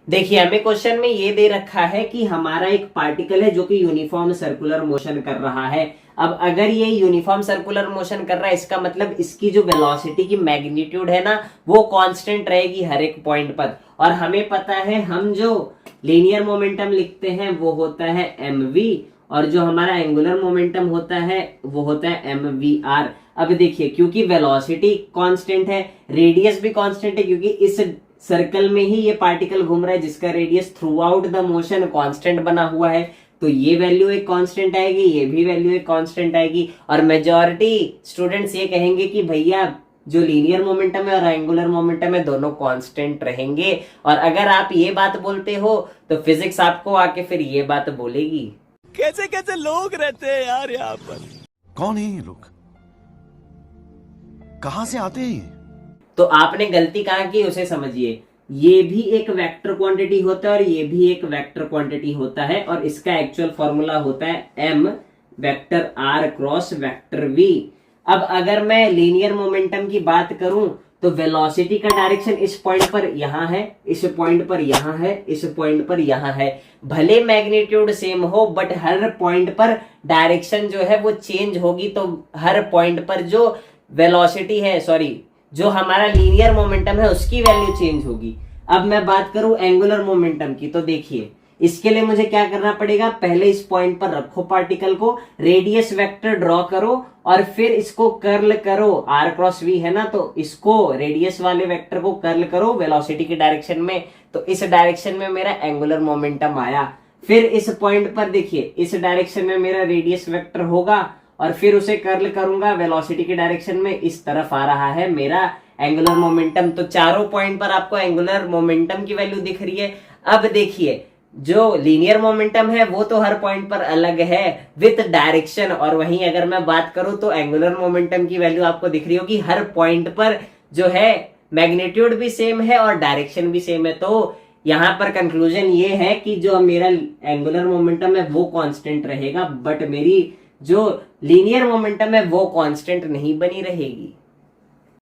देखिए हमें क्वेश्चन में ये दे रखा है कि हमारा एक पार्टिकल है जो कि यूनिफॉर्म सर्कुलर मोशन कर रहा है। अब अगर ये यूनिफॉर्म सर्कुलर मोशन कर रहा है, इसका मतलब इसकी जो वेलोसिटी की मैग्नीट्यूड है ना, वो कांस्टेंट रहेगी हर एक पॉइंट पर। और हमें पता है हम जो लीनियर मोमेंटम लिखते हैं वो होता है mv, और जो हमारा एंगुलर मोमेंटम होता है वो होता है mvr। अब देखिए क्योंकि वेलोसिटी कांस्टेंट है, रेडियस भी कांस्टेंट है, क्योंकि इस सर्कल में ही ये पार्टिकल घूम रहा है जिसका radius through out the motion constant बना हुआ है, तो ये वैल्यू एक कांस्टेंट आएगी, ये भी वैल्यू एक कांस्टेंट आएगी। और मेजॉरिटी स्टूडेंट्स ये कहेंगे कि भैया जो लीनियर मोमेंटम है और एंगुलर मोमेंटम है दोनों कांस्टेंट रहेंगे। और अगर आप ये बात बोलते हो तो फिजिक्स आपको आके फिर ये बात बोलेगी। कैसे कैसे लोग रहते हैं यार यहाँ पर। कौन है ये लोग, कहां से आते हैं ये? तो आपने गलती कहाँ की उसे समझिए। ये भी एक वेक्टर क्वांटिटी होता है और ये भी एक वेक्टर क्वांटिटी होता है, और इसका एक्चुअल फॉर्मूला होता है m vector r cross vector v। अब अगर मैं लीनियर मोमेंटम की बात करूं तो वेलोसिटी का डायरेक्शन इस पॉइंट पर यहां है, इस पॉइंट पर यहां है, इस पॉइंट पर यहां है। भले मैग्नीट्यूड सेम हो बट हर पॉइंट पर डायरेक्शन जो है वो चेंज होगी, तो हर पॉइंट पर जो वेलोसिटी है, सॉरी जो हमारा लीनियर मोमेंटम है उसकी वैल्यू चेंज होगी। अब मैं बात करूं एंगुलर मोमेंटम की, तो देखिए इसके लिए मुझे क्या करना पड़ेगा, पहले इस पॉइंट पर रखो पार्टिकल को, रेडियस वेक्टर ड्रॉ करो और फिर इसको कर्ल करो, r क्रॉस v है ना, तो इसको रेडियस वाले वेक्टर को कर्ल करो वेलोसिटी की डायरेक्शन में, तो इस डायरेक्शन में मेरा एंगुलर मोमेंटम आया। फिर इस पॉइंट पर देखिए इस डायरेक्शन में मेरा रेडियस वेक्टर होगा और फिर उसे कर्ल करूंगा वेलोसिटी की डायरेक्शन में, इस तरफ आ रहा है मेरा एंगुलर मोमेंटम। तो चारों पॉइंट पर आपको एंगुलर मोमेंटम की वैल्यू दिख रही है। अब देखिए जो लीनियर मोमेंटम है वो तो हर पॉइंट पर अलग है विथ डायरेक्शन, और वहीं अगर मैं बात करूं तो एंगुलर मोमेंटम की वैल्यू आपको दिख रही होगी हर पॉइंट पर जो है मैग्नीट्यूड भी सेम है और डायरेक्शन भी सेम है। तो यहां पर कंक्लूजन ये है कि जो मेरा एंगुलर मोमेंटम है वो कांस्टेंट रहेगा, बट मेरी जो लीनियर मोमेंटम है वो कांस्टेंट नहीं बनी रहेगी।